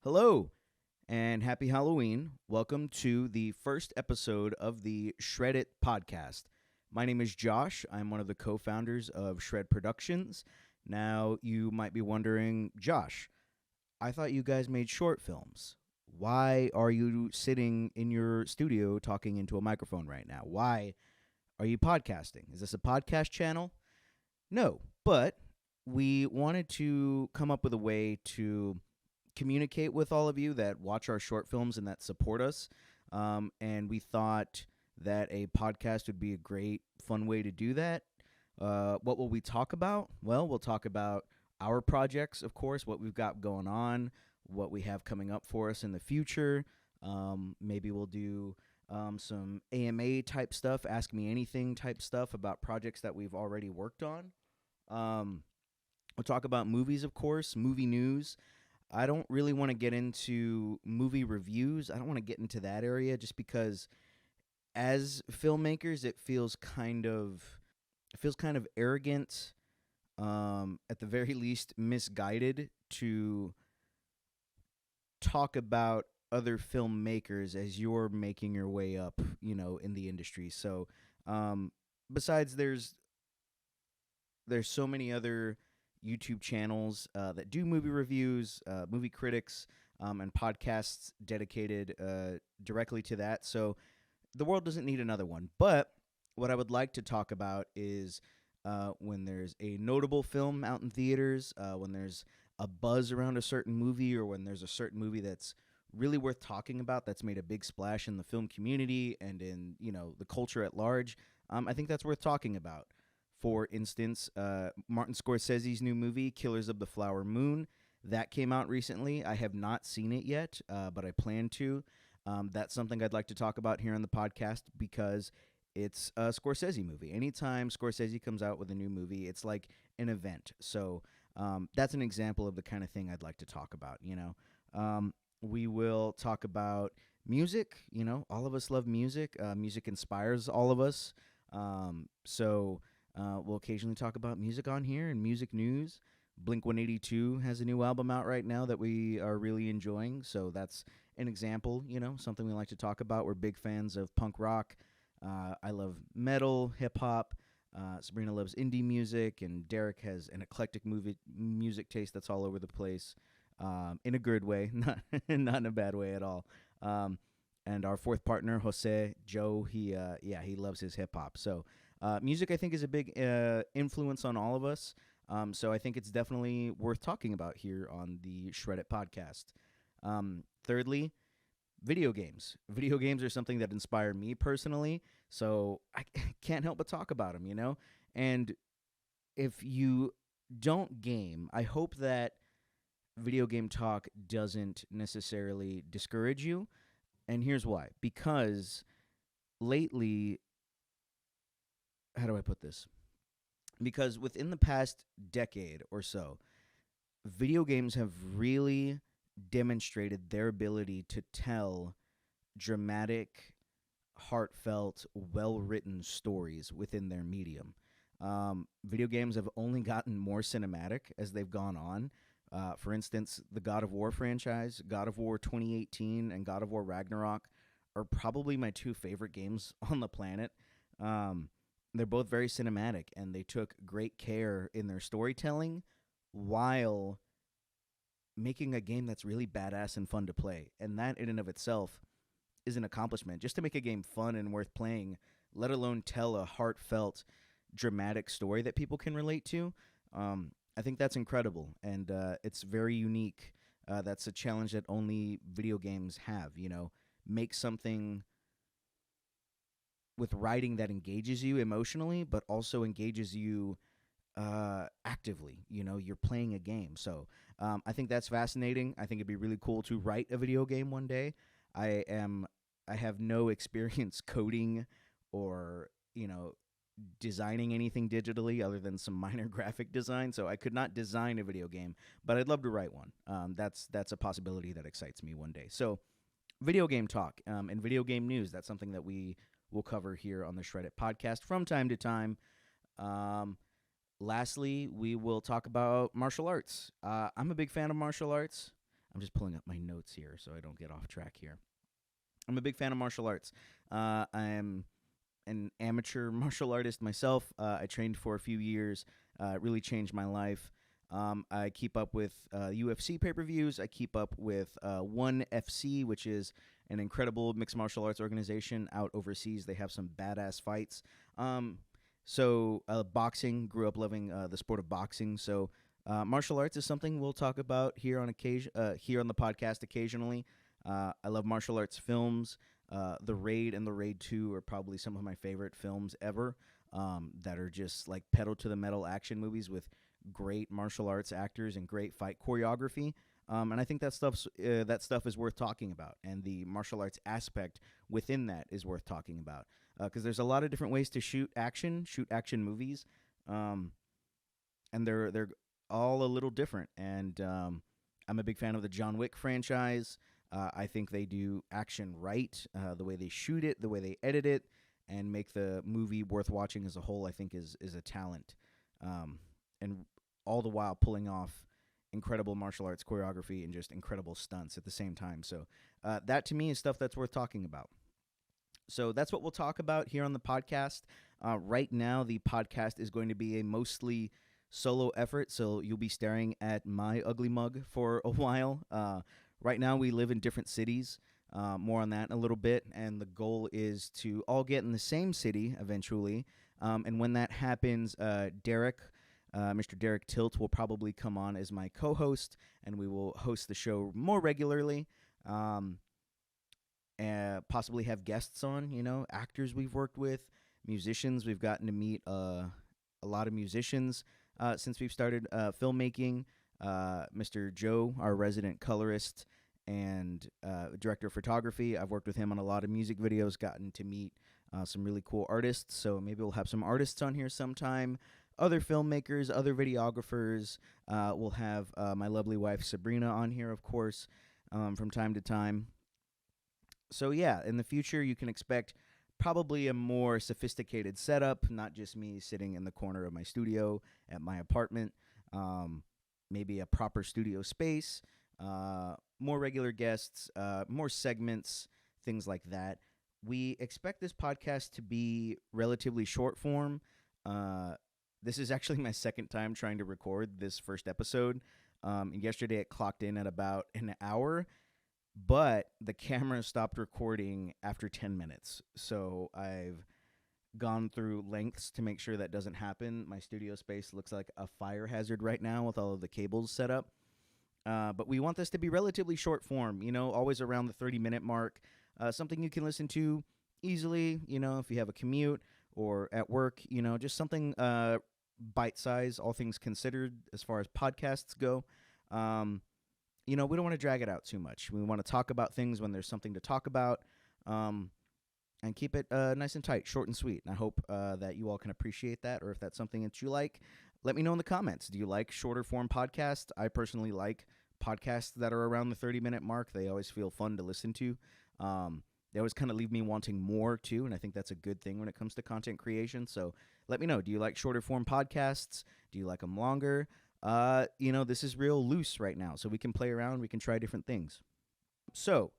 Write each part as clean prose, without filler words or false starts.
Hello and happy Halloween. Welcome to the first episode of the Shred It podcast. My name is Josh. I'm one of the co founders of Shred Productions. Now, you might be wondering, Josh, I thought you guys made short films. Why are you sitting in your studio talking into a microphone right now? Why are you podcasting? Is this a podcast channel? No, but we wanted to come up with a way to communicate with all of you that watch our short films and that support us. And we thought that a podcast would be a great, fun way to do that. What will we talk about? Well, we'll talk about our projects, of course, what we've got going on, what we have coming up for us in the future. Maybe we'll do some AMA type stuff, ask me anything type stuff about projects that we've already worked on. We'll talk about movies, of course, movie news. I don't really want to get into movie reviews. I don't want to get into that area just because as filmmakers it feels kind of arrogant, at the very least misguided to talk about other filmmakers as you're making your way up, in the industry. So, besides there's so many other YouTube channels that do movie reviews, movie critics, and podcasts dedicated directly to that. So the world doesn't need another one. But what I would like to talk about is when there's a notable film out in theaters, when there's a buzz around a certain movie, or when there's a certain movie that's really worth talking about, that's made a big splash in the film community and in the culture at large. I think that's worth talking about. For instance, Martin Scorsese's new movie, Killers of the Flower Moon, that came out recently. I have not seen it yet, but I plan to. That's something I'd like to talk about here on the podcast because it's a Scorsese movie. Anytime Scorsese comes out with a new movie, it's like an event. So that's an example of the kind of thing I'd like to talk about. We will talk about music. All of us love music. Music inspires all of us. So we'll occasionally talk about music on here and music news. Blink 182 has a new album out right now that we are really enjoying. So that's an example, something we like to talk about. We're big fans of punk rock. I love metal, hip hop. Sabrina loves indie music, and Derek has an eclectic music taste that's all over the place, in a good way, not in a bad way at all. And our fourth partner, Joe, he loves his hip hop. So music, I think, is a big influence on all of us. So I think it's definitely worth talking about here on the Shred It podcast. Thirdly, video games. Video games are something that inspire me personally, so I can't help but talk about them, And if you don't game, I hope that video game talk doesn't necessarily discourage you. And here's why. Because lately, how do I put this? Because within the past decade or so, video games have really demonstrated their ability to tell dramatic, heartfelt, well written stories within their medium. Video games have only gotten more cinematic as they've gone on. For instance, the God of War franchise, God of War 2018 and God of War Ragnarok, are probably my two favorite games on the planet. They're both very cinematic, and they took great care in their storytelling while making a game that's really badass and fun to play. And that in and of itself is an accomplishment. Just to make a game fun and worth playing, let alone tell a heartfelt, dramatic story that people can relate to, I think that's incredible. And it's very unique. That's a challenge that only video games have, make something with writing that engages you emotionally, but also engages you actively. You're playing a game. So I think that's fascinating. I think it'd be really cool to write a video game one day. I have no experience coding or designing anything digitally other than some minor graphic design, so I could not design a video game, but I'd love to write one. That's a possibility that excites me one day. So video game talk and video game news, that's something that we will cover here on the Shred It podcast from time to time. Lastly, we will talk about martial arts. I'm a big fan of martial arts. I'm just pulling up my notes here so I don't get off track here. I'm a big fan of martial arts. I am an amateur martial artist myself. I trained for a few years. It really changed my life. I keep up with UFC pay-per-views. I keep up with ONE FC, which is an incredible mixed martial arts organization out overseas. They have some badass fights. Boxing, grew up loving the sport of boxing. So martial arts is something we'll talk about here on here on the podcast occasionally. I love martial arts films. The Raid and The Raid 2 are probably some of my favorite films ever, that are just like pedal to the metal action movies with great martial arts actors and great fight choreography. And I think that stuff is worth talking about, and the martial arts aspect within that is worth talking about, because there's a lot of different ways to shoot action movies, and they're all a little different. And I'm a big fan of the John Wick franchise. I think they do action right, the way they shoot it, the way they edit it, and make the movie worth watching as a whole. I think is a talent, and all the while pulling off incredible martial arts choreography and just incredible stunts at the same time. So that to me is stuff that's worth talking about. So that's what we'll talk about here on the podcast. Right now, the podcast is going to be a mostly solo effort, so you'll be staring at my ugly mug for a while. Right now, we live in different cities. More on that in a little bit, and the goal is to all get in the same city eventually. And when that happens, Mr. Derek Tilt will probably come on as my co-host, and we will host the show more regularly. And possibly have guests on, actors we've worked with, musicians. We've gotten to meet a lot of musicians since we've started filmmaking. Mr. Joe, our resident colorist and director of photography. I've worked with him on a lot of music videos, gotten to meet some really cool artists. So maybe we'll have some artists on here sometime. Other filmmakers, other videographers. We'll have my lovely wife Sabrina on here, of course, from time to time. So yeah, in the future you can expect probably a more sophisticated setup, not just me sitting in the corner of my studio at my apartment. Maybe a proper studio space, more regular guests, more segments, things like that. We expect this podcast to be relatively short form. This is actually my second time trying to record this first episode. Yesterday it clocked in at about an hour, but the camera stopped recording after 10 minutes. So I've gone through lengths to make sure that doesn't happen. My studio space looks like a fire hazard right now with all of the cables set up. But we want this to be relatively short form, always around the 30-minute mark. Something you can listen to easily, if you have a commute or at work, just something bite-sized, all things considered, as far as podcasts go. We don't want to drag it out too much. We want to talk about things when there's something to talk about, and keep it nice and tight, short and sweet. And I hope that you all can appreciate that, or if that's something that you like, let me know in the comments. Do you like shorter form podcasts? I personally like podcasts that are around the 30-minute mark. They always feel fun to listen to. They always kind of leave me wanting more, too, and I think that's a good thing when it comes to content creation. So let me know. Do you like shorter form podcasts? Do you like them longer? This is real loose right now, so we can play around. We can try different things. So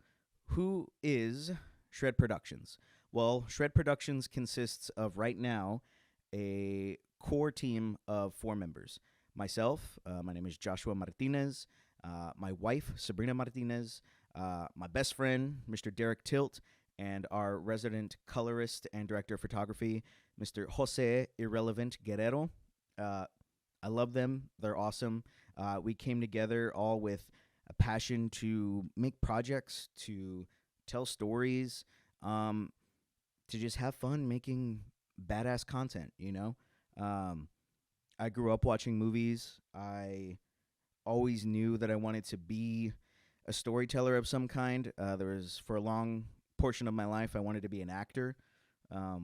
who is Shred Productions? Well, Shred Productions consists of, right now, a core team of 4 members. Myself, my name is Joshua Martinez, my wife, Sabrina Martinez, my best friend, Mr. Derek Tilt, and our resident colorist and director of photography, Mr. Jose Irrelevant Guerrero. I love them. They're awesome. We came together all with a passion to make projects, to tell stories, to just have fun making badass content, I grew up watching movies. I always knew that I wanted to be a storyteller of some kind. For a long portion of my life, I wanted to be an actor. I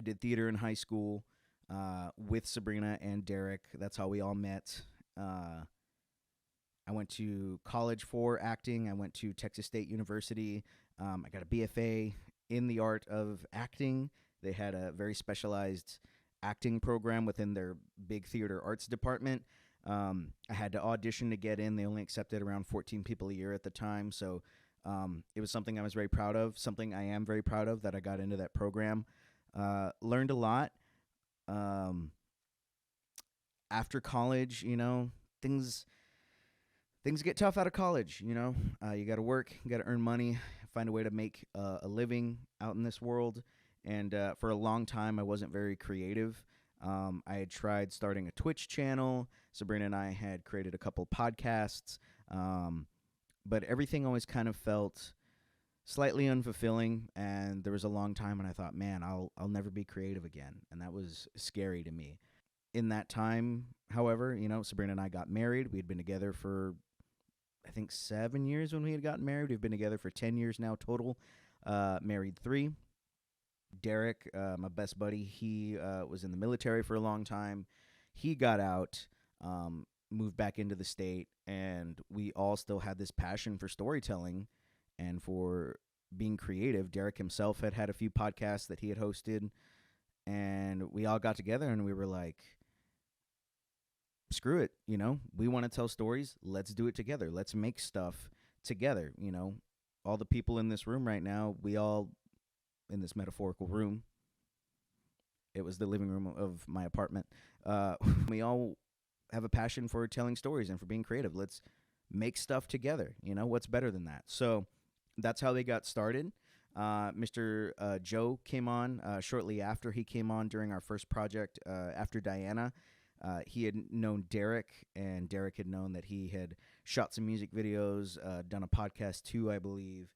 did theater in high school with Sabrina and Derek. That's how we all met. I went to college for acting. I went to Texas State University. I got a BFA in the art of acting. They had a very specialized acting program within their big theater arts department. I had to audition to get in. They only accepted around 14 people a year at the time. So it was something I was very proud of, something I am very proud of that I got into that program. Learned a lot. Um, After college, things things get tough out of college. You got to work, you got to earn money, find a way to make a living out in this world. And for a long time, I wasn't very creative. I had tried starting a Twitch channel. Sabrina and I had created a couple podcasts, but everything always kind of felt slightly unfulfilling. And there was a long time when I thought, man, I'll never be creative again, and that was scary to me. In that time, however, Sabrina and I got married. We had been together for I think 7 years when we had gotten married. We've been together for 10 years now total. Married 3. Derek, my best buddy, he was in the military for a long time. He got out, moved back into the state, and we all still had this passion for storytelling and for being creative. Derek himself had a few podcasts that he had hosted, and we all got together and we were like, screw it, we want to tell stories. Let's do it together. Let's make stuff together. All the people in this room right now, we all, in this metaphorical room, it was the living room of my apartment. We all have a passion for telling stories and for being creative. Let's make stuff together. What's better than that? So that's how they got started. Mr. Joe came on shortly after. He came on during our first project after Diana. He had known Derek, and Derek had known that he had shot some music videos, done a podcast too, I believe.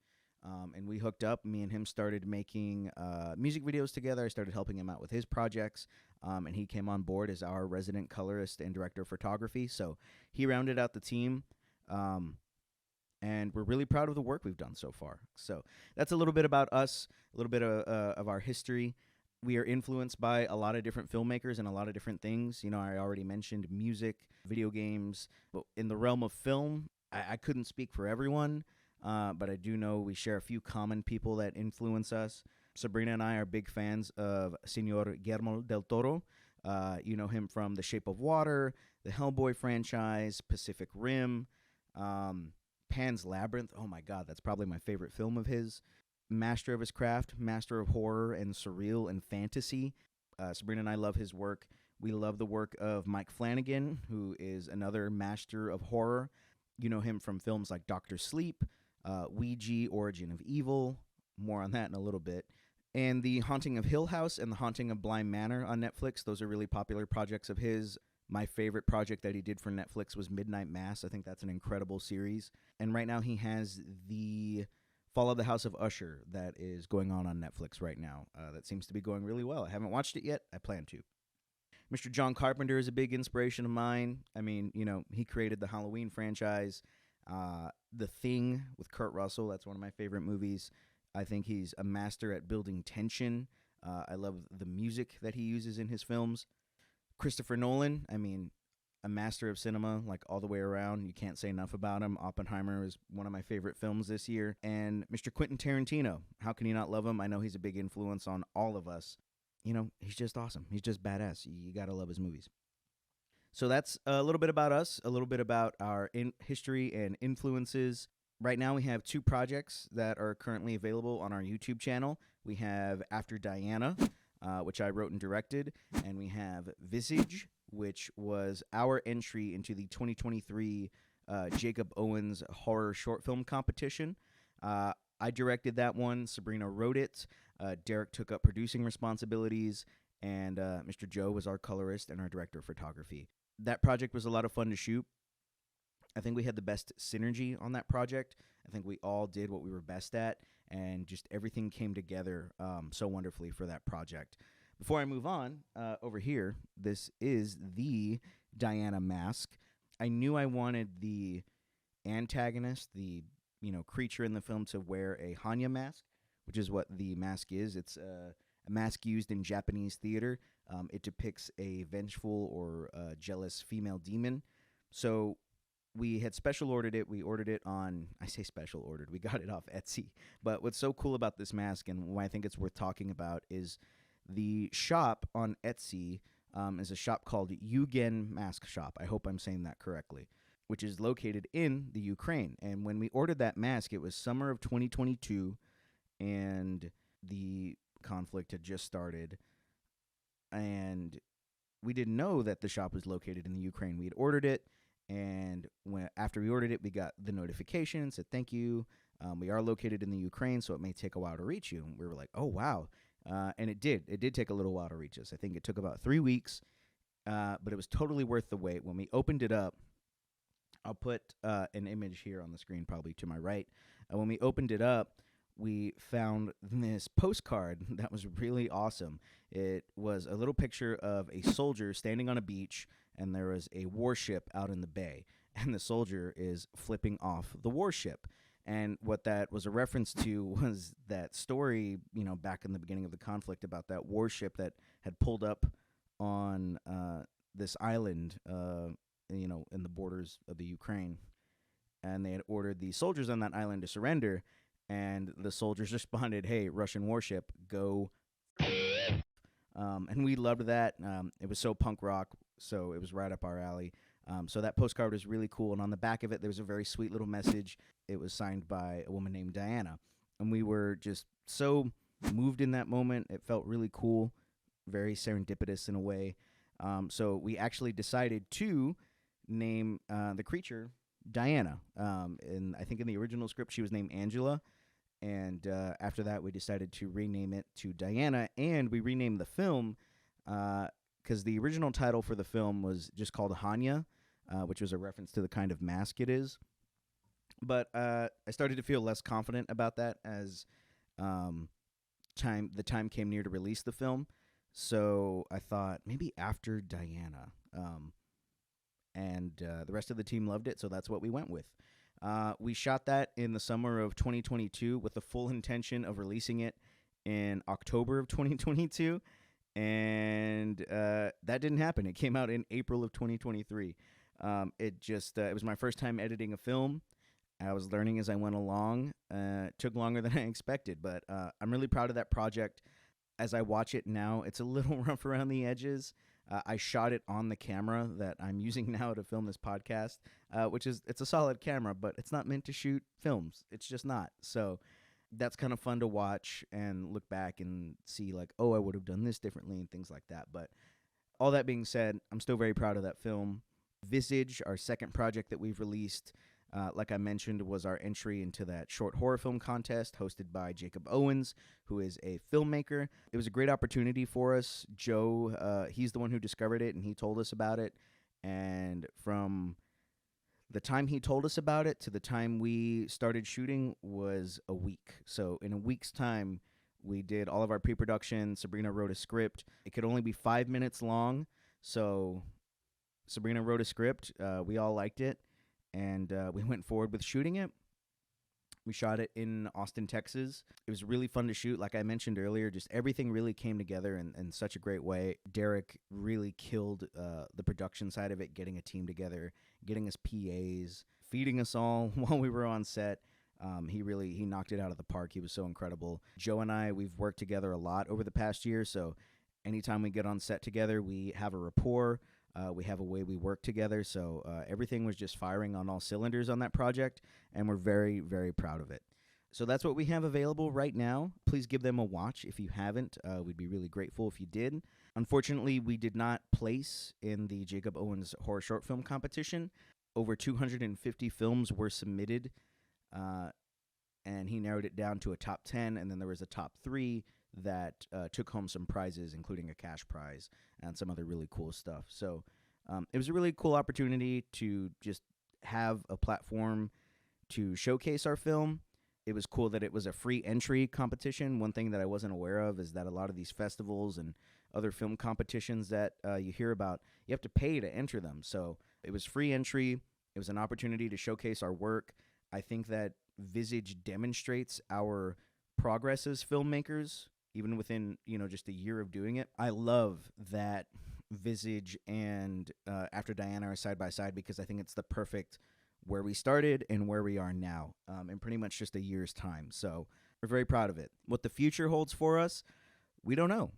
And we hooked up. Me and him started making music videos together. I started helping him out with his projects, and he came on board as our resident colorist and director of photography. So he rounded out the team, and we're really proud of the work we've done so far. So that's a little bit about us, a little bit of our history. We are influenced by a lot of different filmmakers and a lot of different things. I already mentioned music, video games. But in the realm of film, I couldn't speak for everyone, but I do know we share a few common people that influence us. Sabrina and I are big fans of Senor Guillermo del Toro. You know him from The Shape of Water, the Hellboy franchise, Pacific Rim, Pan's Labyrinth. Oh my God, that's probably my favorite film of his. Master of his craft, master of horror and surreal and fantasy. Sabrina and I love his work. We love the work of Mike Flanagan, who is another master of horror. You know him from films like Doctor Sleep, Ouija, Origin of Evil. More on that in a little bit. And The Haunting of Hill House and The Haunting of Bly Manor on Netflix. Those are really popular projects of his. My favorite project that he did for Netflix was Midnight Mass. I think that's an incredible series. And right now he has the Fall of the House of Usher that is going on Netflix right now. That seems to be going really well. I haven't watched it yet. I plan to. Mr. John Carpenter is a big inspiration of mine. I mean, he created the Halloween franchise. The Thing with Kurt Russell, that's one of my favorite movies. I think he's a master at building tension. I love the music that he uses in his films. Christopher Nolan, I mean, a master of cinema, like all the way around. You can't say enough about him. Oppenheimer is one of my favorite films this year. And Mr. Quentin Tarantino, how can you not love him? I know he's a big influence on all of us. He's just awesome. He's just badass. You gotta love his movies. So that's a little bit about us, a little bit about our history and influences. Right now we have 2 projects that are currently available on our YouTube channel. We have After Diana, which I wrote and directed, and we have Visage, which was our entry into the 2023 Jacob Owens horror short film competition. I directed that one. Sabrina wrote it. Derek took up producing responsibilities, and Mr. Joe was our colorist and our director of photography. That project was a lot of fun to shoot. I think we had the best synergy on that project. I think we all did what we were best at, and just everything came together so wonderfully for that project. Before I move on, over here, this is the Diana mask. I knew I wanted the antagonist, the creature in the film, to wear a Hanya mask, which is what the mask is. It's a mask used in Japanese theater. It depicts a vengeful or jealous female demon. So we had special ordered it. We ordered it on, I say special ordered, we got it off Etsy. But what's so cool about this mask, and why I think it's worth talking about, is the shop on Etsy is a shop called Eugen Mask Shop. I hope I'm saying that correctly, which is located in the Ukraine. And when we ordered that mask, it was summer of 2022, and the conflict had just started. And we didn't know that the shop was located in the Ukraine. We had ordered it, and after we ordered it, we got the notification, said, thank you. We are located in the Ukraine, so it may take a while to reach you. And we were like, oh, wow. And it did. It did take a little while to reach us. I think it took about 3 weeks, but it was totally worth the wait. When we opened it up, I'll put an image here on the screen, probably to my right. When we opened it up, we found this postcard that was really awesome. It was a little picture of a soldier standing on a beach, and there was a warship out in the bay, and the soldier is flipping off the warship. And what that was a reference to was that story, back in the beginning of the conflict, about that warship that had pulled up on this island, in the borders of the Ukraine. And they had ordered the soldiers on that island to surrender. And the soldiers responded, hey, Russian warship, go. And we loved that. It was so punk rock, so it was right up our alley. So that postcard was really cool. And on the back of it, there was a very sweet little message. It was signed by a woman named Diana. And we were just so moved in that moment. It felt really cool, very serendipitous in a way. So we actually decided to name the creature Diana. And I think in the original script, she was named Angela. And after that, we decided to rename it to Diana. And we renamed the film because the original title for the film was just called Hanya, which was a reference to the kind of mask it is. But I started to feel less confident about that as the time came near to release the film. So I thought maybe after Diana. And the rest of the team loved it, so that's what we went with. We shot that in the summer of 2022 with the full intention of releasing it in October of 2022. And that didn't happen. It came out in April of 2023. It was my first time editing a film. I was learning as I went along. It took longer than I expected, but I'm really proud of that project. As I watch it now, it's a little rough around the edges. I shot it on the camera that I'm using now to film this podcast, it's a solid camera, but it's not meant to shoot films. It's just not. So that's kind of fun to watch and look back and see like, oh, I would have done this differently and things like that. But all that being said, I'm still very proud of that film. Visage, our second project that we've released, like I mentioned, was our entry into that short horror film contest hosted by Jacob Owens, who is a filmmaker. It was a great opportunity for us. Joe, he's the one who discovered it, and he told us about it. And from the time he told us about it to the time we started shooting was a week. So in a week's time, we did all of our pre-production. Sabrina wrote a script. It could only be 5 minutes long. So Sabrina wrote a script. We all liked it. And we went forward with shooting it. We shot it in Austin, Texas. It was really fun to shoot. Like I mentioned earlier, just everything really came together in such a great way. Derek really killed the production side of it, getting a team together, getting us PAs, feeding us all while we were on set. He knocked it out of the park. He was so incredible. Joe and I, we've worked together a lot over the past year, so anytime we get on set together, we have a rapport. We have a way we work together, so everything was just firing on all cylinders on that project, and we're very, very proud of it. So that's what we have available right now. Please give them a watch if you haven't. We'd be really grateful if you did. Unfortunately, we did not place in the Jacob Owens Horror Short Film Competition. Over 250 films were submitted, and he narrowed it down to a top 10, and then there was a top 3 that took home some prizes, including a cash prize and some other really cool stuff. So it was a really cool opportunity to just have a platform to showcase our film. It was cool that it was a free entry competition. One thing that I wasn't aware of is that a lot of these festivals and other film competitions that you hear about, you have to pay to enter them. So it was free entry. It was an opportunity to showcase our work. I think that Visage demonstrates our progress as filmmakers, even within, just a year of doing it. I love that Visage and After Diana are side by side because I think it's the perfect where we started and where we are now in pretty much just a year's time. So we're very proud of it. What the future holds for us, we don't know.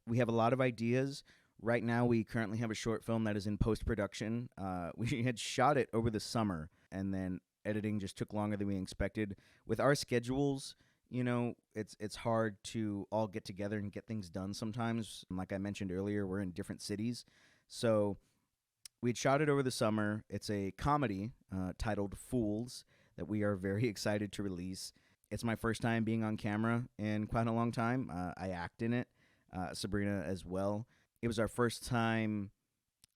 We have a lot of ideas. Right now, we currently have a short film that is in post-production. We had shot it over the summer, and then editing just took longer than we expected. With our schedules, it's hard to all get together and get things done sometimes. Like I mentioned earlier, we're in different cities. So we'd shot it over the summer. It's a comedy titled Fools that we are very excited to release. It's my first time being on camera in quite a long time. I act in it, Sabrina as well. It was our first time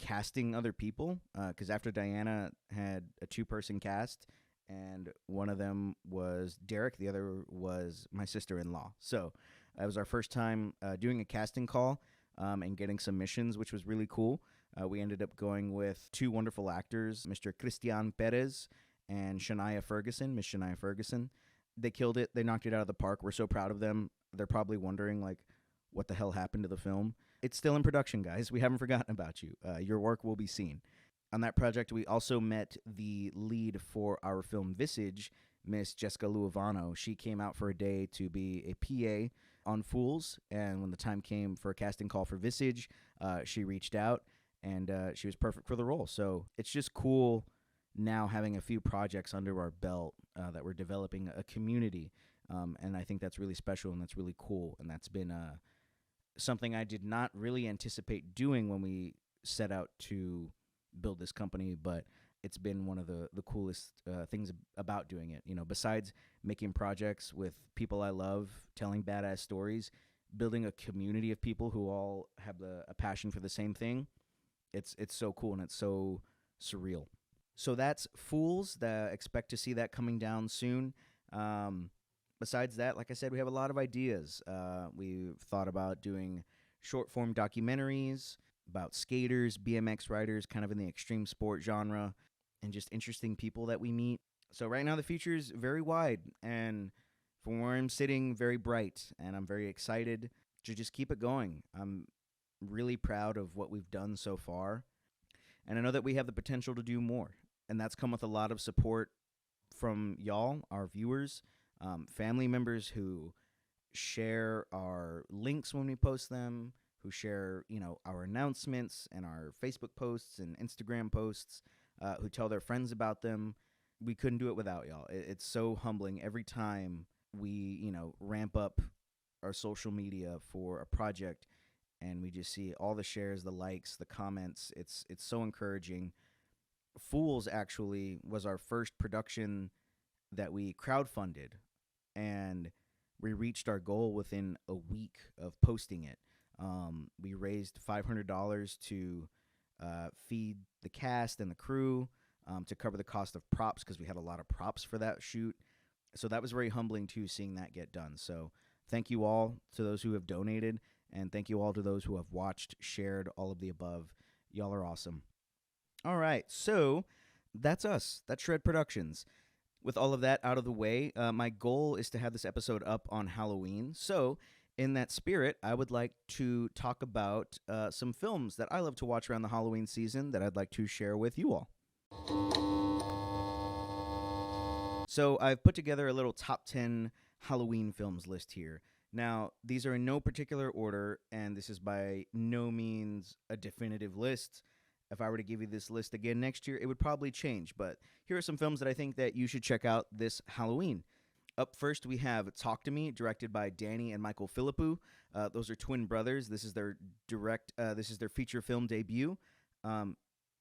casting other people because after Diana had a 2-person cast, and one of them was Derek, the other was my sister-in-law. So it was our first time doing a casting call and getting submissions, which was really cool. We ended up going with 2 wonderful actors, Mr. Christian Perez and Shania Ferguson, Miss Shania Ferguson. They killed it. They knocked it out of the park. We're so proud of them. They're probably wondering, like, what the hell happened to the film. It's still in production, guys. We haven't forgotten about you. Your work will be seen. On that project, we also met the lead for our film Visage, Miss Jessica Luovano. She came out for a day to be a PA on Fools, and when the time came for a casting call for Visage, she reached out, and she was perfect for the role. So it's just cool now having a few projects under our belt that we're developing a community, and I think that's really special and that's really cool, and that's been something I did not really anticipate doing when we set out to build this company, but it's been one of the coolest things about doing it. Besides making projects with people I love, telling badass stories, building a community of people who all have a passion for the same thing, it's so cool and it's so surreal. So that's Fools. Expect to see that coming down soon. Besides that, like I said, we have a lot of ideas. We've thought about doing short-form documentaries about skaters, BMX riders, kind of in the extreme sport genre, and just interesting people that we meet. So right now the future is very wide, and from where I'm sitting, very bright, and I'm very excited to just keep it going. I'm really proud of what we've done so far, and I know that we have the potential to do more, and that's come with a lot of support from y'all, our viewers, family members who share our links when we post them, who share, our announcements and our Facebook posts and Instagram posts, who tell their friends about them. We couldn't do it without y'all. It's so humbling every time we, ramp up our social media for a project and we just see all the shares, the likes, the comments. It's so encouraging. Fools actually was our first production that we crowdfunded, and we reached our goal within a week of posting it. We raised $500 to feed the cast and the crew, to cover the cost of props because we had a lot of props for that shoot. So that was very humbling too, seeing that get done. So thank you all to those who have donated, and thank you all to those who have watched, shared, all of the above. Y'all are awesome. All right, so that's us. That's Shred Productions. With all of that out of the way, my goal is to have this episode up on Halloween. So in that spirit, I would like to talk about some films that I love to watch around the Halloween season that I'd like to share with you all. So I've put together a little top 10 Halloween films list here. Now, these are in no particular order, and this is by no means a definitive list. If I were to give you this list again next year, it would probably change, but here are some films that I think that you should check out this Halloween. Up first, we have Talk to Me, directed by Danny and Michael Philippou. Those are twin brothers. This is their feature film debut, and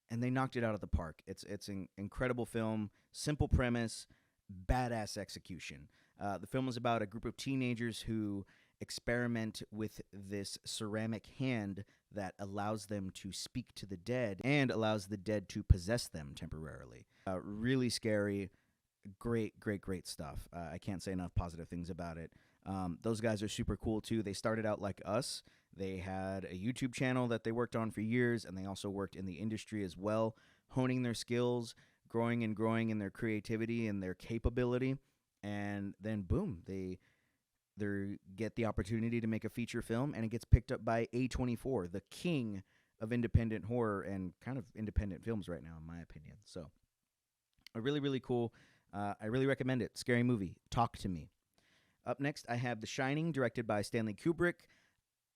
they knocked it out of the park. It's an incredible film, simple premise, badass execution. The film is about a group of teenagers who experiment with this ceramic hand that allows them to speak to the dead and allows the dead to possess them temporarily. Really scary, great stuff. I can't say enough positive things about it. Those guys are super cool too. They started out like us. They had a YouTube channel that they worked on for years, and they also worked in the industry as well, honing their skills, growing in their creativity and their capability. And then boom, they get the opportunity to make a feature film, and it gets picked up by A24, the king of independent horror and kind of independent films right now, in my opinion. So, a really cool. I really recommend it. Scary movie. Talk to Me. Up next, I have The Shining, directed by Stanley Kubrick.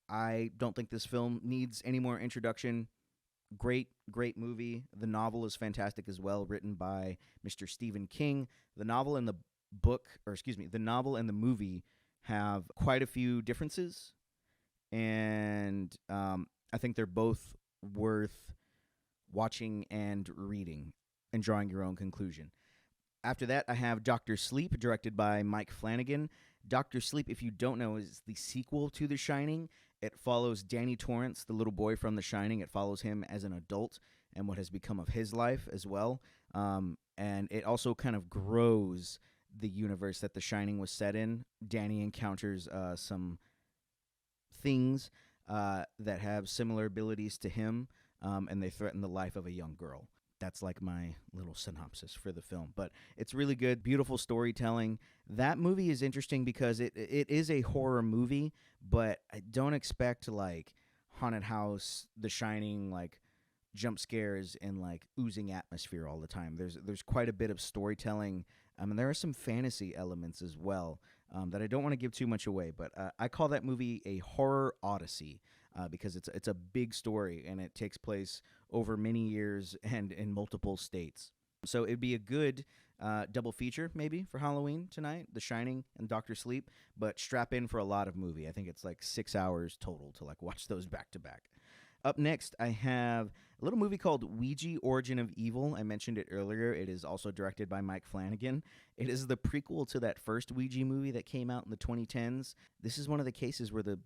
I don't think this film needs any more introduction. Great movie. The novel is fantastic as well, written by Mr. Stephen King. The novel and the the novel and the movie have quite a few differences, and I think they're both worth watching and reading and drawing your own conclusion. After that, I have Doctor Sleep, directed by Mike Flanagan. Doctor Sleep, if you don't know, is the sequel to The Shining. It follows Danny Torrance, the little boy from The Shining. It follows him as an adult and what has become of his life as well. And it also kind of grows the universe that The Shining was set in. Danny encounters some things that have similar abilities to him, and they threaten the life of a young girl. That's like my little synopsis for the film. But it's really good, beautiful storytelling. That movie is interesting because it is a horror movie, but I don't expect like haunted house, The Shining, like jump scares and like oozing atmosphere all the time. There's quite a bit of storytelling, and there are some fantasy elements as well that I don't want to give too much away. But I call that movie a horror odyssey because it's a big story and it takes place over many years and in multiple states. So it'd be a good double feature maybe for Halloween tonight, The Shining and Doctor Sleep, but strap in for a lot of movie. I think it's like 6 hours total to like watch those back to back. Up next, I have a little movie called Ouija: Origin of Evil. I mentioned it earlier. It is also directed by Mike Flanagan. It is the prequel to that first Ouija movie that came out in the 2010s. This is one of the cases where the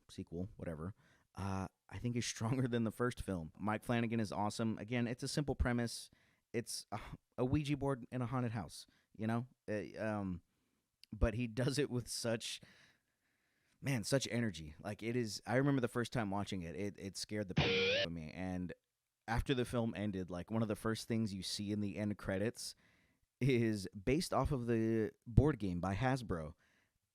sequel, whatever, I think is stronger than the first film. Mike Flanagan is awesome. Again, it's a simple premise. It's a Ouija board in a haunted house, you know? But he does it with such energy. Like, it is, I remember the first time watching it, it scared the out of me. And after the film ended, like, one of the first things you see in the end credits is based off of the board game by Hasbro.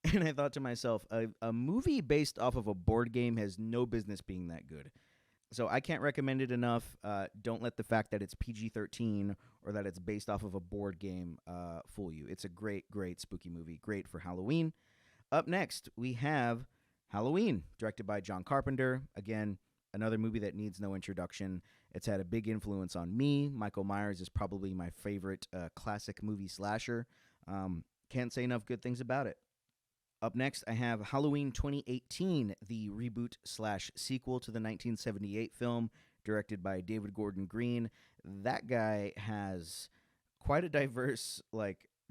And I thought to myself, a movie based off of a board game has no business being that good. So I can't recommend it enough. Don't let the fact that it's PG-13 or that it's based off of a board game fool you. It's a great spooky movie. Great for Halloween. Up next, we have Halloween, directed by John Carpenter. Again, another movie that needs no introduction. It's had a big influence on me. Michael Myers is probably my favorite classic movie slasher. Can't say enough good things about it. Up next, I have Halloween 2018, the reboot/sequel to the 1978 film, directed by David Gordon Green. That guy has quite a diverse,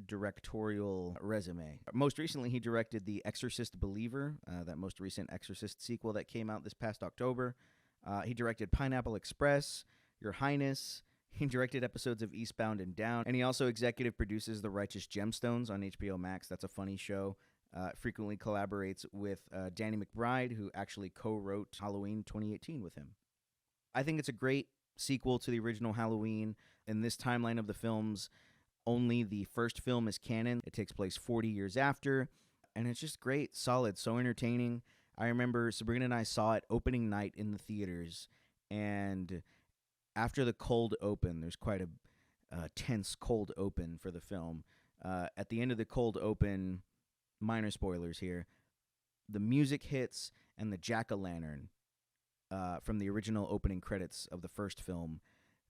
directorial resume. Most recently, he directed The Exorcist Believer, that most recent Exorcist sequel that came out this past October. He directed Pineapple Express, Your Highness. He directed episodes of Eastbound and Down, and he also executive produces The Righteous Gemstones on HBO Max. That's a funny show. Frequently collaborates with Danny McBride, who actually co-wrote Halloween 2018 with him. I think it's a great sequel to the original Halloween. In this timeline of the films, only the first film is canon. It takes place 40 years after, and it's just great, solid, so entertaining. I remember Sabrina and I saw it opening night in the theaters, and after the cold open, there's quite a tense cold open for the film. At the end of the cold open, minor spoilers here, the music hits and the jack-o'-lantern from the original opening credits of the first film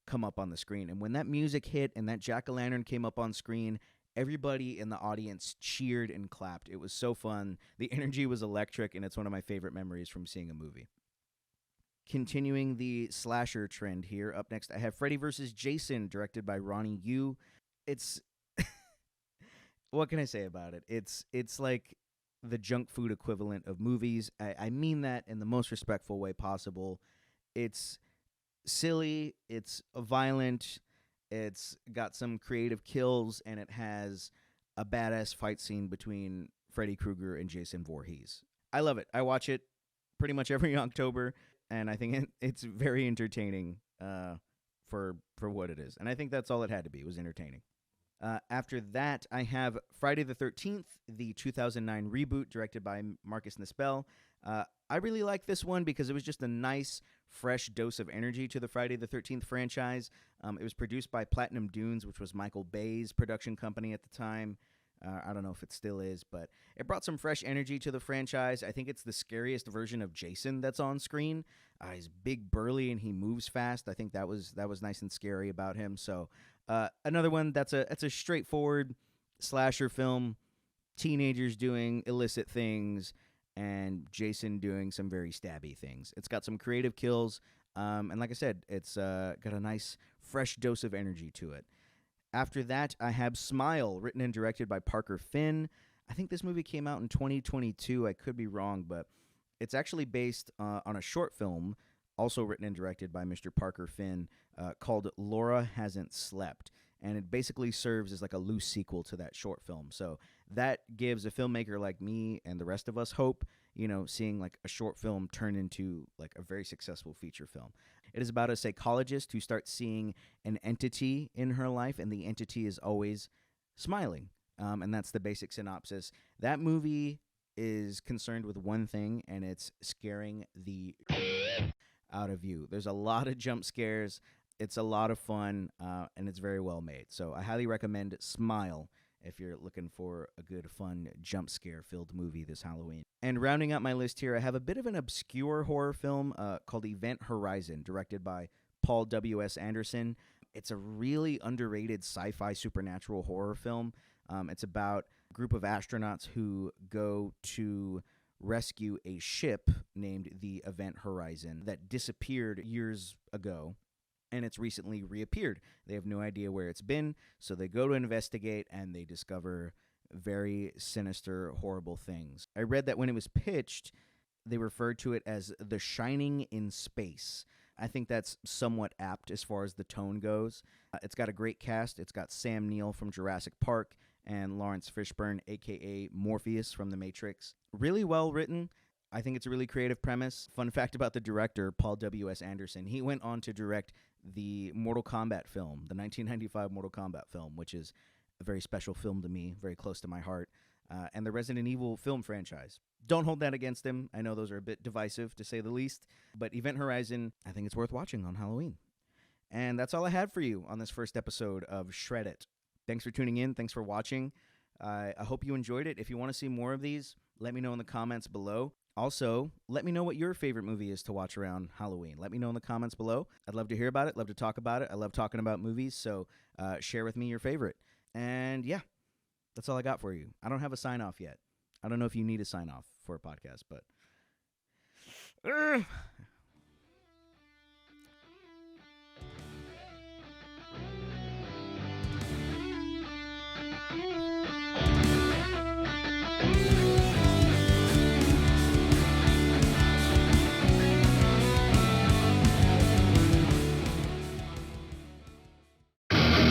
come up on the screen. And when that music hit and that jack-o'-lantern came up on screen, everybody in the audience cheered and clapped. It was so fun. The energy was electric, and it's one of my favorite memories from seeing a movie. Continuing the slasher trend here, up next I have Freddy vs. Jason, directed by Ronnie Yu. It's what can I say about it? It's like the junk food equivalent of movies. I mean that in the most respectful way possible. It's silly, it's violent, it's got some creative kills, and it has a badass fight scene between Freddy Krueger and Jason Voorhees. I love it. I watch it pretty much every October, and I think it's very entertaining for what it is. And I think that's all it had to be. It was entertaining. After that, I have Friday the 13th, the 2009 reboot directed by Marcus Nispel. I really like this one because it was just a nice, fresh dose of energy to the Friday the 13th franchise. It was produced by Platinum Dunes, which was Michael Bay's production company at the time. I don't know if it still is, but it brought some fresh energy to the franchise. I think it's the scariest version of Jason that's on screen. He's big, burly, and he moves fast. I think that was nice and scary about him. So another one that's a straightforward slasher film. Teenagers doing illicit things, and Jason doing some very stabby things. It's got some creative kills, and like I said, it's got a nice, fresh dose of energy to it. After that, I have Smile, written and directed by Parker Finn. I think this movie came out in 2022. I could be wrong, but it's actually based on a short film, also written and directed by Mr. Parker Finn, called Laura Hasn't Slept. And it basically serves as like a loose sequel to that short film. So that gives a filmmaker like me and the rest of us hope, seeing like a short film turn into like a very successful feature film. It is about a psychologist who starts seeing an entity in her life, and the entity is always smiling. And that's the basic synopsis. That movie is concerned with one thing, and it's scaring the out of you. There's a lot of jump scares. It's a lot of fun, and it's very well made. So I highly recommend Smile if you're looking for a good, fun, jump scare-filled movie this Halloween. And rounding out my list here, I have a bit of an obscure horror film called Event Horizon, directed by Paul W.S. Anderson. It's a really underrated sci-fi supernatural horror film. It's about a group of astronauts who go to rescue a ship named the Event Horizon that disappeared years ago, and it's recently reappeared. They have no idea where it's been, so they go to investigate, and they discover very sinister, horrible things. I read that when it was pitched, they referred to it as The Shining in Space. I think that's somewhat apt as far as the tone goes. It's got a great cast. It's got Sam Neill from Jurassic Park and Lawrence Fishburne, a.k.a. Morpheus from The Matrix. Really well written. I think it's a really creative premise. Fun fact about the director, Paul W.S. Anderson, he went on to direct the Mortal Kombat film, the 1995 Mortal Kombat film, which is a very special film to me, very close to my heart, and the Resident Evil film franchise. Don't hold that against him. I know those are a bit divisive, to say the least, but Event Horizon, I think it's worth watching on Halloween. And that's all I had for you on this first episode of Shred It. Thanks for tuning in. Thanks for watching. I hope you enjoyed it. If you want to see more of these, let me know in the comments below. Also, let me know what your favorite movie is to watch around Halloween. Let me know in the comments below. I'd love to hear about it, love to talk about it. I love talking about movies, so share with me your favorite. And yeah, that's all I got for you. I don't have a sign-off yet. I don't know if you need a sign-off for a podcast, but